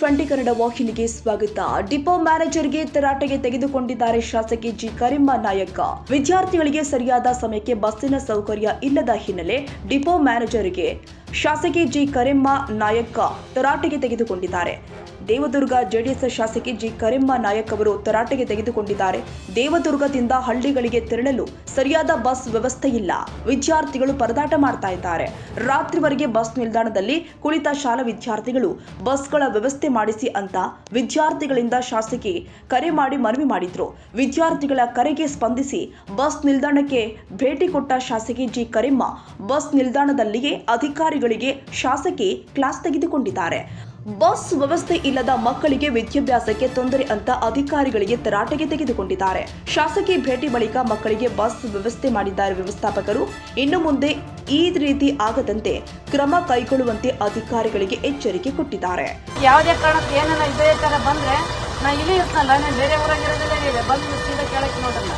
ಟಿವಿ20 ಕನ್ನಡ ವಾಹಿನಿಗೆ ಸ್ವಾಗತ. ಡಿಪೋ ಮ್ಯಾನೇಜರ್ಗೆ ತರಾಟೆಗೆ ತೆಗೆದುಕೊಂಡಿದ್ದಾರೆ ಶಾಸಕಿ ಜಿ ಕರಿಮ್ಮ ನಾಯಕ. ವಿದ್ಯಾರ್ಥಿಗಳಿಗೆ ಸರಿಯಾದ ಸಮಯಕ್ಕೆ ಬಸ್ಸಿನ ಸೌಕರ್ಯ ಇಲ್ಲದ ಹಿನ್ನೆಲೆ ಡಿಪೋ ಮ್ಯಾನೇಜರ್ಗೆ ಶಾಸಕಿ ಜಿ ಕರಿಮ್ಮ ನಾಯಕ ತರಾಟೆಗೆ ತೆಗೆದುಕೊಂಡಿದ್ದಾರೆ. ದೇವದುರ್ಗ ಜೆಡಿಎಸ್ ಶಾಸಕಿ ಜಿ ಕರಿಮ್ಮ ನಾಯಕ್ ಅವರು ತರಾಟೆಗೆ ತೆಗೆದುಕೊಂಡಿದ್ದಾರೆ. ದೇವದುರ್ಗದಿಂದ ಹಳ್ಳಿಗಳಿಗೆ ತೆರಳಲು ಸರಿಯಾದ ಬಸ್ ವ್ಯವಸ್ಥೆ ಇಲ್ಲ. ವಿದ್ಯಾರ್ಥಿಗಳು ಪರದಾಟ ಮಾಡ್ತಾ ಇದ್ದಾರೆ. ರಾತ್ರಿವರೆಗೆ ಬಸ್ ನಿಲ್ದಾಣದಲ್ಲಿ ಕುಳಿತ ಶಾಲಾ ವಿದ್ಯಾರ್ಥಿಗಳು ಬಸ್ಗಳ ವ್ಯವಸ್ಥೆ ಮಾಡಿಸಿ ಅಂತ ವಿದ್ಯಾರ್ಥಿಗಳಿಂದ ಶಾಸಕಿ ಕರೆ ಮಾಡಿ ಮನವಿ ಮಾಡಿದ್ರು. ವಿದ್ಯಾರ್ಥಿಗಳ ಕರೆಗೆ ಸ್ಪಂದಿಸಿ ಬಸ್ ನಿಲ್ದಾಣಕ್ಕೆ ಭೇಟಿ ಕೊಟ್ಟ ಶಾಸಕಿ ಜಿ ಕರಿಮ್ಮ ಬಸ್ ನಿಲ್ದಾಣದಲ್ಲಿಯೇ ಅಧಿಕಾರಿಗಳಿಗೆ ಶಾಸಕಿ ಕ್ಲಾಸ್ ತೆಗೆದುಕೊಂಡಿದ್ದಾರೆ. ಬಸ್ ವ್ಯವಸ್ಥೆ ಇಲ್ಲದ ಮಕ್ಕಳಿಗೆ ವಿದ್ಯಾಭ್ಯಾಸಕ್ಕೆ ತೊಂದರೆ ಅಂತ ಅಧಿಕಾರಿಗಳಿಗೆ ತರಾಟೆಗೆ ತೆಗೆದುಕೊಂಡಿದ್ದಾರೆ. ಶಾಸಕಿ ಭೇಟಿ ಬಳಿಕ ಮಕ್ಕಳಿಗೆ ಬಸ್ ವ್ಯವಸ್ಥೆ ಮಾಡಿದ್ದಾರೆ ವ್ಯವಸ್ಥಾಪಕರು. ಇನ್ನು ಮುಂದೆ ಈ ರೀತಿ ಆಗದಂತೆ ಕ್ರಮ ಕೈಗೊಳ್ಳುವಂತೆ ಅಧಿಕಾರಿಗಳಿಗೆ ಎಚ್ಚರಿಕೆ ಕೊಟ್ಟಿದ್ದಾರೆ. ಯಾವುದೇ ಕಾರಣಕ್ಕೆ ಏನೆಲ್ಲ ಇದೇ ತರ ಬಂದ್ರೆ ನಾ ಇಲ್ಲಿ ಇರ್ತನಲ್ಲ, ನಾನು ಬೇರೆ ಊರಾಗಿರೋದಿಲ್ಲ, ಇದೆ ಬಂದು ಸೀದಾ ಕೇಳಕ್ಕೆ ನೋಡಲ್ಲ.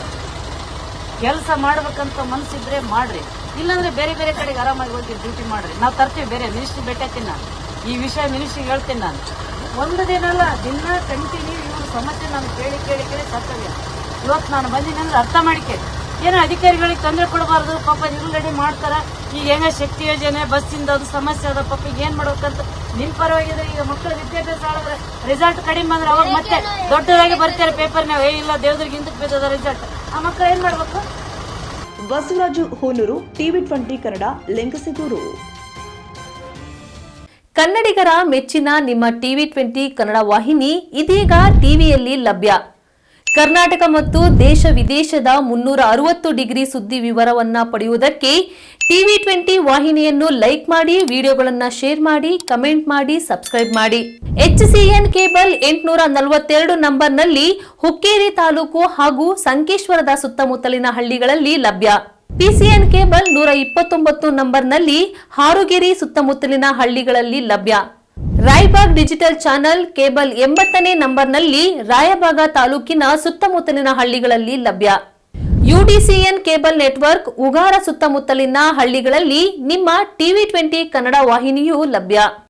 ಕೆಲಸ ಮಾಡ್ಬೇಕಂತ ಮನಸ್ಸಿದ್ರೆ ಮಾಡ್ರಿ, ಇಲ್ಲಾಂದ್ರೆ ಬೇರೆ ಬೇರೆ ಕಡೆಗೆ ಆರಾಮಾಗಿ ಹೋಗಿ ಡ್ಯೂಟಿ ಮಾಡ್ರಿ. ನಾವು ತರ್ತೀವಿ, ಬೇರೆ ಮಿನಿಸ್ಟ್ರಿ ಭೇಟಿ ನಾನು ಈ ವಿಷಯ ಮಿನಿಸ್ಟ್ರಿಗೆ ಹೇಳ್ತೀನಿ. ನಾನು ಒಂದು ದಿನ ಅಲ್ಲ, ದಿನ ಕಂಟಿನ್ಯೂ ಇವ್ರ ಸಮಸ್ಯೆ ನಾನು ಕೇಳಿ ಕೇಳಿ ಕೇಳಿ ಸಾಕಾಗ ಇವತ್ತು ನಾನು ಬಂದಿನಿ ಅಂದ್ರೆ ಅರ್ಥ ಮಾಡಿಕೆ ಏನೋ ಅಧಿಕಾರಿಗಳಿಗೆ ತೊಂದರೆ ಕೊಡಬಾರ್ದು. ಪಾಪ ಇವ್ರು ರೆಡಿ ಮಾಡ್ತಾರ. ಈಗ ಹೆಂಗ ಶಕ್ತಿ ಯೋಜನೆ ಬಸ್ಸಿಂದ ಅದು ಸಮಸ್ಯೆ ಅದ, ಪಾಪ ಈಗ ಏನ್ ಮಾಡ್ಬೇಕಂತ ನಿಮ್ ಪರವಾಗಿದ್ರೆ ಈಗ ಮಕ್ಕಳ ವಿದ್ಯಾಭ್ಯಾಸ ಆಡಿದ್ರೆ ರಿಸಲ್ಟ್ ಕಡಿಮೆ ಅಂದ್ರೆ ಅವಾಗ ಮತ್ತೆ ದೊಡ್ಡದಾಗಿ ಬರ್ತಾರೆ ಪೇಪರ್ ನಾವು ಇಲ್ಲ ದೇವದ್ರಿಗೆ ಹಿಂದಕ್ಕೆ ಬೇಕದ ರಿಸಲ್ಟ್. ಆ ಮಕ್ಕಳು ಏನ್ ಮಾಡ್ಬೇಕು? ಬಸವರಾಜು ಹೋನೂರು, ಟಿವಿ20 ಕನ್ನಡ, ಲಿಂಗಸಗೂರು. ಕನ್ನಡಿಗರ ಮೆಚ್ಚಿನ ನಿಮ್ಮ ಟಿವಿ20 ಕನ್ನಡ ವಾಹಿನಿ ಇದೀಗ ಟಿವಿಯಲ್ಲಿ ಲಭ್ಯ. ಕರ್ನಾಟಕ ಮತ್ತು ದೇಶ ವಿದೇಶದ 360 ಡಿಗ್ರಿ ಸುದ್ದಿ ವಿವರವನ್ನ ಪಡೆಯುವುದಕ್ಕೆ ಟಿವಿ20 ವಾಹಿನಿಯನ್ನು ಲೈಕ್ ಮಾಡಿ, ವಿಡಿಯೋಗಳನ್ನು ಶೇರ್ ಮಾಡಿ, ಕಮೆಂಟ್ ಮಾಡಿ, ಸಬ್ಸ್ಕ್ರೈಬ್ ಮಾಡಿ. HCN ಕೇಬಲ್ 842 ನಂಬರ್ನಲ್ಲಿ ಹುಕ್ಕೇರಿ ತಾಲೂಕು ಹಾಗೂ ಸಂಕೇಶ್ವರದ ಸುತ್ತಮುತ್ತಲಿನ ಹಳ್ಳಿಗಳಲ್ಲಿ ಲಭ್ಯ. PCN ಕೇಬಲ್ 129 ನಂಬರ್ನಲ್ಲಿ ಹಾರುಗೆರೆ ಸುತ್ತಮುತ್ತಲಿನ ಹಳ್ಳಿಗಳಲ್ಲಿ ಲಭ್ಯ. ರಾಯಬಾಗ್ ಡಿಜಿಟಲ್ ಚಾನೆಲ್ ಕೇಬಲ್ 80ನೇ ನಂಬರ್ನಲ್ಲಿ ರಾಯಬಾಗ ತಾಲೂಕಿನ ಸುತ್ತಮುತ್ತಲಿನ ಹಳ್ಳಿಗಳಲ್ಲಿ ಲಭ್ಯ. UDCN ಕೇಬಲ್ ನೆಟ್ವರ್ಕ್ ಉಗಾರ ಸುತ್ತಮುತ್ತಲಿನ ಹಳ್ಳಿಗಳಲ್ಲಿ ನಿಮ್ಮ ಟಿವಿ20 ಕನ್ನಡ ವಾಹಿನಿಯೂ ಲಭ್ಯ.